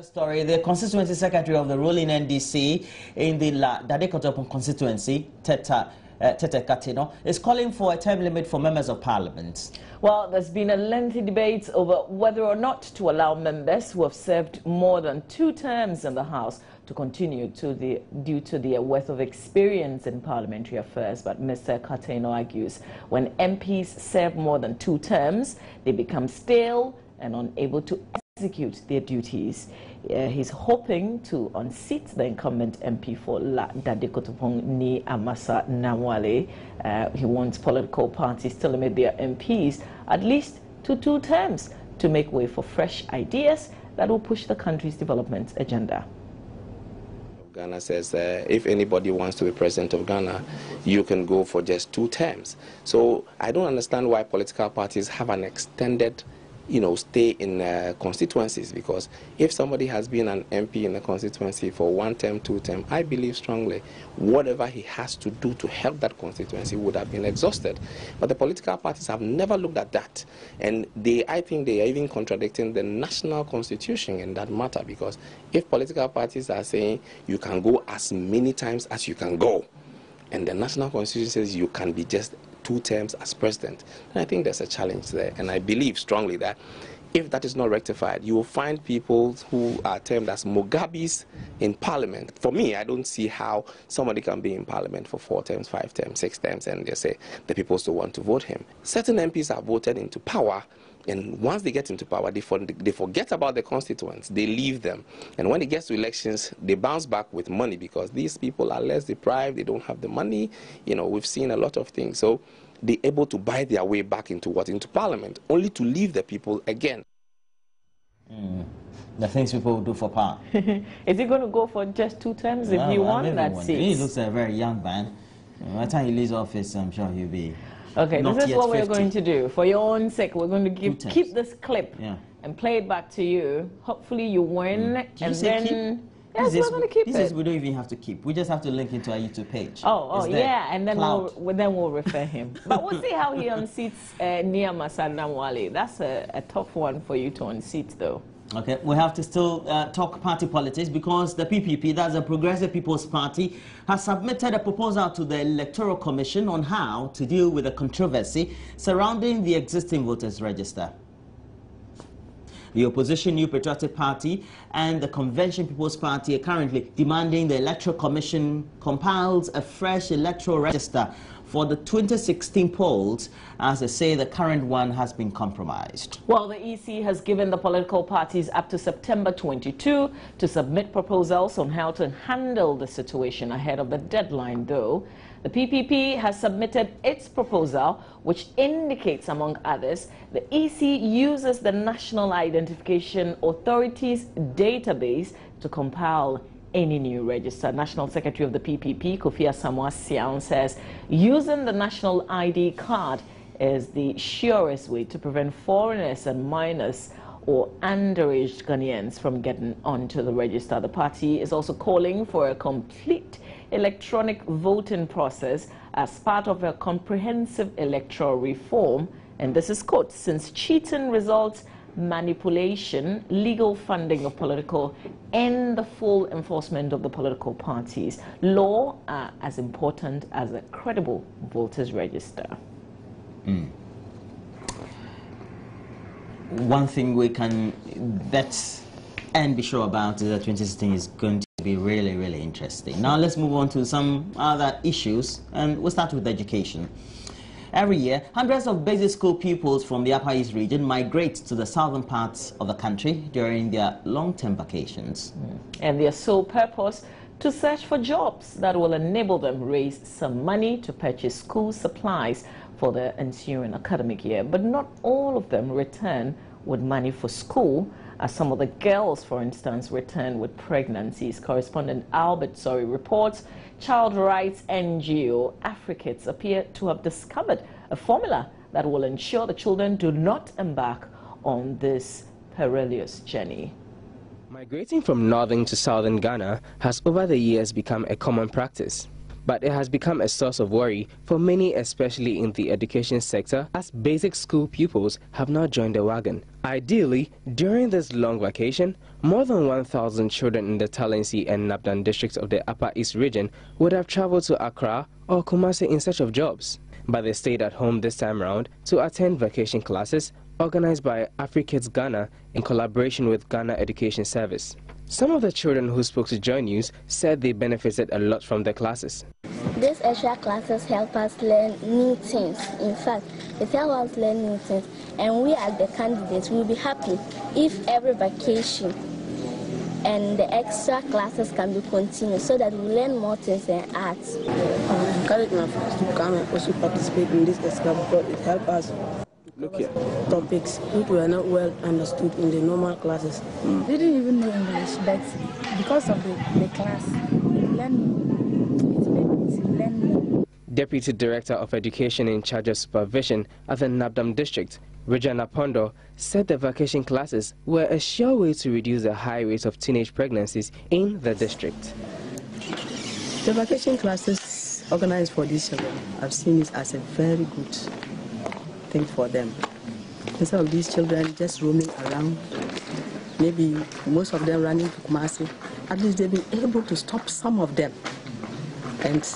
Story, the constituency secretary of the ruling NDC in the Dadekotopon constituency, Tete Katino, is calling for a term limit for members of parliament. Well, there's been a lengthy debate over whether or not to allow members who have served more than 2 terms in the House to continue due to their wealth of experience in parliamentary affairs. But Mr. Katino argues when MPs serve more than 2 terms, they become stale and unable to execute their duties. He's hoping to unseat the incumbent MP for Dadekotopon Ni Amasa Namwale. He wants political parties to limit their MPs at least to 2 terms to make way for fresh ideas that will push the country's development agenda. Ghana says if anybody wants to be president of Ghana, you can go for just 2 terms. So I don't understand why political parties have an extended stay in constituencies, because if somebody has been an MP in a constituency for 1 term, 2 term, I believe strongly whatever he has to do to help that constituency would have been exhausted. But the political parties have never looked at that, and I think they are even contradicting the national constitution in that matter, because if political parties are saying you can go as many times as you can go, and the national constitution says you can be just 2 terms as president, and I think there's a challenge there. And I believe strongly that if that is not rectified, you will find people who are termed as Mugabes in parliament. For me, I don't see how somebody can be in parliament for 4 terms, 5 terms, 6 terms, and they say the people still want to vote him. Certain MPs are voted into power, and once they get into power, they forget about the constituents. They leave them. And when it gets to elections, they bounce back with money, because these people are less deprived. They don't have the money. We've seen a lot of things. So they're able to buy their way back into parliament, only to leave the people again. The things people do for power. Is he going to go for just 2 terms if he won that seat? He looks like a very young man. By the time he leaves office, I'm sure he'll be... Okay, this is what we're going to do. For your own sake, we're going to keep this clip and play it back to you. Hopefully you win, and then... Yes, we're going to keep it. We don't even have to keep. We just have to link it to our YouTube page. Oh, yeah, and then we'll refer him. But we'll see how he unseats Niamasa Namwale. That's a tough one for you to unseat, though. Okay, we have to still talk party politics, because the PPP, that's the Progressive People's Party, has submitted a proposal to the Electoral Commission on how to deal with the controversy surrounding the existing voters register. The opposition New Patriotic Party and the Convention People's Party are currently demanding the Electoral Commission compiles a fresh electoral register for the 2016 polls, as they say the current one has been compromised. Well, the EC has given the political parties up to September 22 to submit proposals on how to handle the situation ahead of the deadline, though. The PPP has submitted its proposal, which indicates, among others, the EC uses the National Identification Authority's database to compile any new register. National Secretary of the PPP, Kofi Asamoah Sian, says using the national ID card is the surest way to prevent foreigners and minors or underage Ghanaians from getting onto the register. The party is also calling for a complete electronic voting process as part of a comprehensive electoral reform. And this is quote, since cheating results, manipulation, legal funding of political, and the full enforcement of the political parties, law are as important as a credible voters register. One thing we can bet and be sure about is that 2016 is going to be really, really interesting. Now let's move on to some other issues, and we'll start with education. Every year, hundreds of basic school pupils from the Upper East region migrate to the southern parts of the country during their long-term vacations. And their sole purpose, to search for jobs that will enable them raise some money to purchase school supplies for the ensuing academic year. But not all of them return with money for school, as some of the girls, for instance, return with pregnancies. Correspondent Albert Sori reports child rights NGO Africats appear to have discovered a formula that will ensure the children do not embark on this perilous journey. Migrating from northern to southern Ghana has over the years become a common practice. but it has become a source of worry for many, especially in the education sector, as basic school pupils have now joined the wagon. Ideally, during this long vacation, more than 1,000 children in the Talensi and Nabdan districts of the Upper East region would have traveled to Accra or Kumasi in search of jobs. But they stayed at home this time round to attend vacation classes organized by AfriKids Ghana in collaboration with Ghana Education Service. Some of the children who spoke to Joy News said they benefited a lot from the classes. These extra classes help us learn new things. In fact, it helps us learn new things. And we as the candidates will be happy if every vacation and the extra classes can be continued so that we learn more things and arts. I encourage my friends to come and also participate in this extra because it helps us Look here. topics which were not well understood in the normal classes. They didn't even know English, but because of the class, we learn. Deputy Director of Education in charge of supervision at the Nabdam district, Regina Pondo, said the vacation classes were a sure way to reduce the high rate of teenage pregnancies in the district. The vacation classes organized for these children, I've seen this as a very good thing for them. Instead of these children just roaming around, maybe most of them running to Kumasi, at least they've been able to stop some of them, and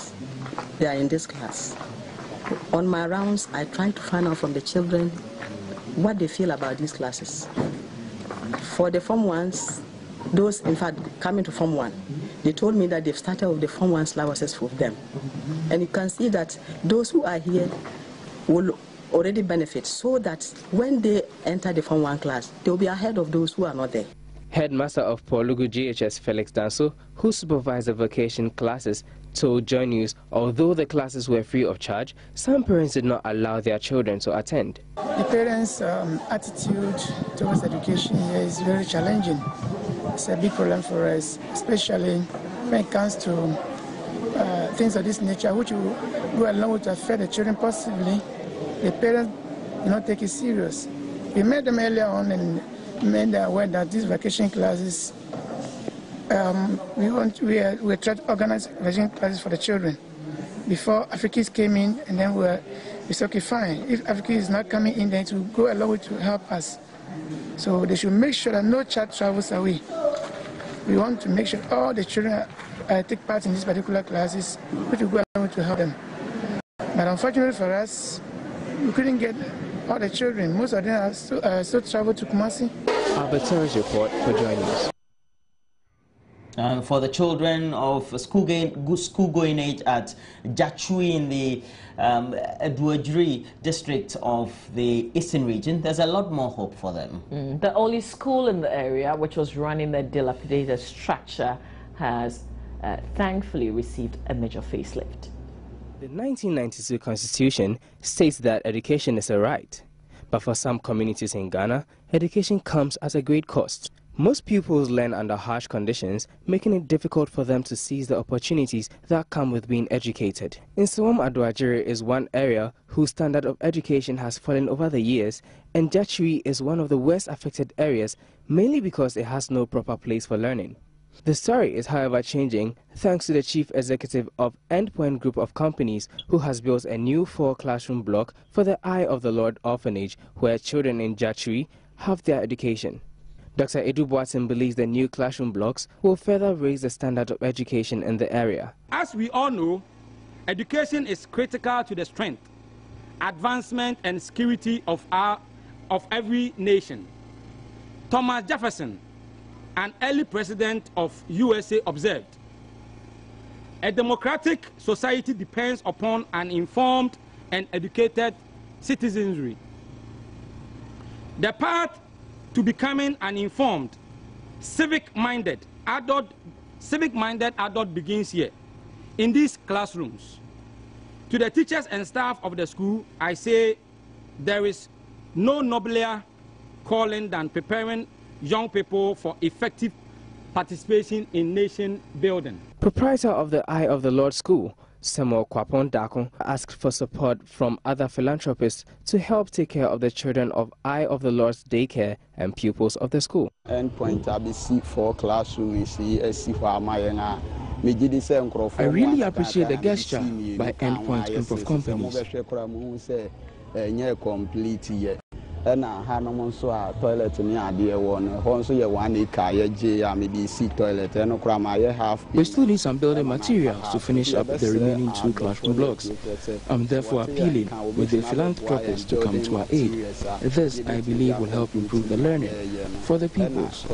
they are in this class. On my rounds, I try to find out from the children what they feel about these classes. For the Form 1s, those in fact coming to Form 1, they told me that they've started with the Form 1 syllabuses for them. And you can see that those who are here will already benefit, so that when they enter the Form 1 class, they will be ahead of those who are not there. Headmaster of Polugu GHS Felix Danso, who supervised the vacation classes, told Joy News although the classes were free of charge, some parents did not allow their children to attend. The parents' attitude towards education here is very challenging. It's a big problem for us, especially when it comes to things of this nature, which will go along to affect the children possibly. The parents do not take it serious. We met them earlier on and made them aware that these vacation classes, we tried to organize vacation classes for the children. Before AfriKids came in, and then we said, okay, fine. If AfriKids is not coming in, then it will go along to help us. So they should make sure that no child travels away. We want to make sure all the children take part in these particular classes, which will go along to help them. But unfortunately for us, we couldn't get all the children. Most of them are still travel to Kumasi. Albert's report for Joy News. For the children of school-going age at Jachui in the Eduadri district of the Eastern region, there's a lot more hope for them. The only school in the area which was run in the dilapidated structure has thankfully received a major facelift. The 1992 Constitution states that education is a right, but for some communities in Ghana, education comes at a great cost. Most pupils learn under harsh conditions, making it difficult for them to seize the opportunities that come with being educated. Nsawam Aduajiri is one area whose standard of education has fallen over the years, and Jachui is one of the worst affected areas, mainly because it has no proper place for learning. The story is, however, changing thanks to the chief executive of Endpoint Group of Companies, who has built a new 4-classroom block for the Eye of the Lord orphanage, where children in Jachui have their education. Dr. Edu Boatin believes the new classroom blocks will further raise the standard of education in the area. As we all know, education is critical to the strength, advancement and security of every nation. Thomas Jefferson, an early president of USA, observed, "A democratic society depends upon an informed and educated citizenry." The path to becoming an informed, civic-minded adult begins here, in these classrooms. To the teachers and staff of the school, I say there is no nobler calling than preparing young people for effective participation in nation building. Proprietor of the Eye of the Lord School, Samuel Kwapon Dakon, asked for support from other philanthropists to help take care of the children of Eye of the Lord's daycare and pupils of the school. Endpoint ABC 4 classroom is for Amayana I really appreciate the gesture by Endpoint Group of Companies. We still need some building materials to finish up the remaining 2 classroom blocks. I'm therefore appealing with the philanthropists to come to our aid. This, I believe, will help improve the learning for the pupils.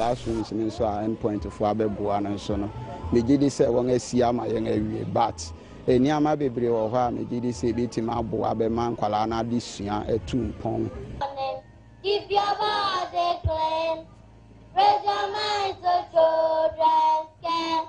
Keep your body clean. Raise your mind so children can.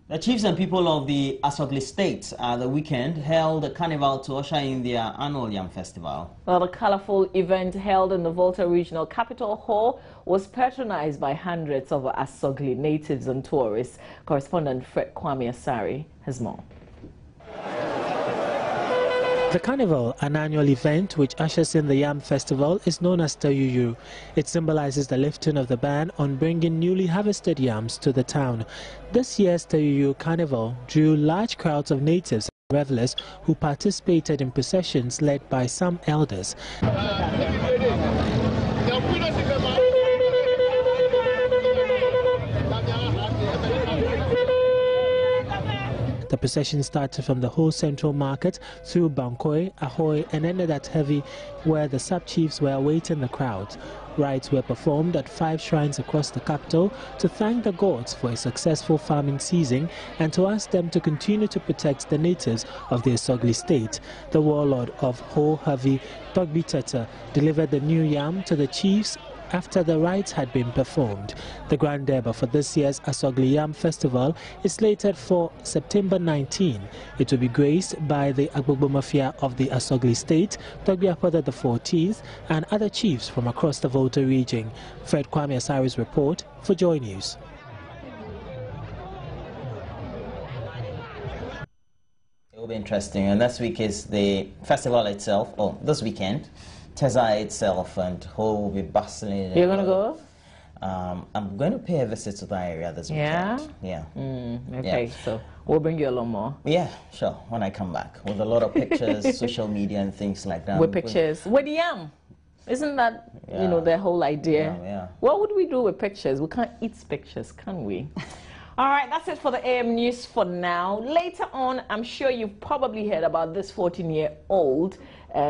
The chiefs and people of the Asogli State the weekend held a carnival to usher in their annual Yam Festival. Well, the colorful event held in the Volta Regional Capital Hall was patronized by hundreds of Asogli natives and tourists. Correspondent Fred Kwame Asari has more. The Carnival, an annual event which ushers in the Yam Festival, is known as Tayuyu. It symbolizes the lifting of the ban on bringing newly harvested yams to the town. This year's Tayuyu Carnival drew large crowds of natives and revelers who participated in processions led by some elders. The procession started from the whole central market through Bankoi, Ahoy, and ended at Heavy, where the sub-chiefs were awaiting the crowd. Rites were performed at 5 shrines across the capital to thank the gods for a successful farming season and to ask them to continue to protect the natives of the Asogli State. The warlord of Ho Heavy, Togbi Teta, delivered the new yam to the chiefs after the rites had been performed. The Grand Derby for this year's Asogli Yam Festival is slated for September 19. It will be graced by the Agbogbo Mafia of the Asogli State, Togbi Apoda the 14th, and other chiefs from across the Volta region. Fred Kwame Asari's report for Joy News. It will be interesting, and this week is the festival itself, this weekend. Teza itself and who will be bustling. You're going to go? I'm going to pay a visit to that area this weekend. Yeah? Okay, yeah. So we'll bring you along more. Yeah, sure, when I come back. With a lot of pictures, social media and things like that. With pictures. With yam. Isn't that, you know, the whole idea? Yeah. What would we do with pictures? We can't eat pictures, can we? All right, that's it for the AM News for now. Later on, I'm sure you've probably heard about this 14-year-old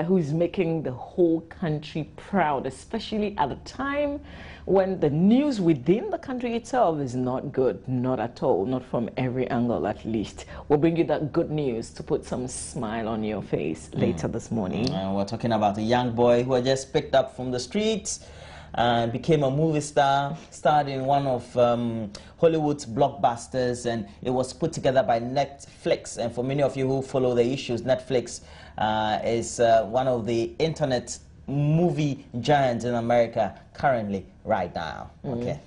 who's making the whole country proud, especially at a time when the news within the country itself is not good, not at all, not from every angle at least. We'll bring you that good news to put some smile on your face later this morning. We're talking about a young boy who had just picked up from the streets and became a movie star, starred in one of Hollywood's blockbusters, and it was put together by Netflix. And for many of you who follow the issues, Netflix is one of the internet movie giants in America currently, right now. Okay.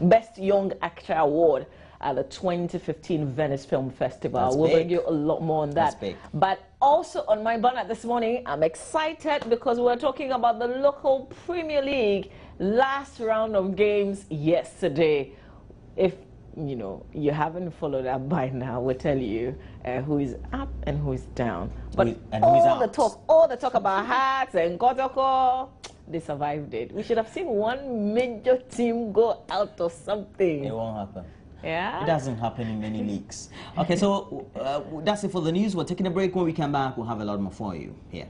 Best Young Actor Award at the 2015 Venice Film Festival. That's we'll big. bring you a lot more on that. That's big. But also on my banner this morning, I'm excited because we're talking about the local Premier League last round of games yesterday. If you know you haven't followed up by now, we'll tell you who is up and who is down. But all the talk about Hearts and Kotoko, they survived it. We should have seen one major team go out or something. It won't happen. Yeah? It doesn't happen in many leagues. Okay, so that's it for the news. We're taking a break. When we come back, we'll have a lot more for you here.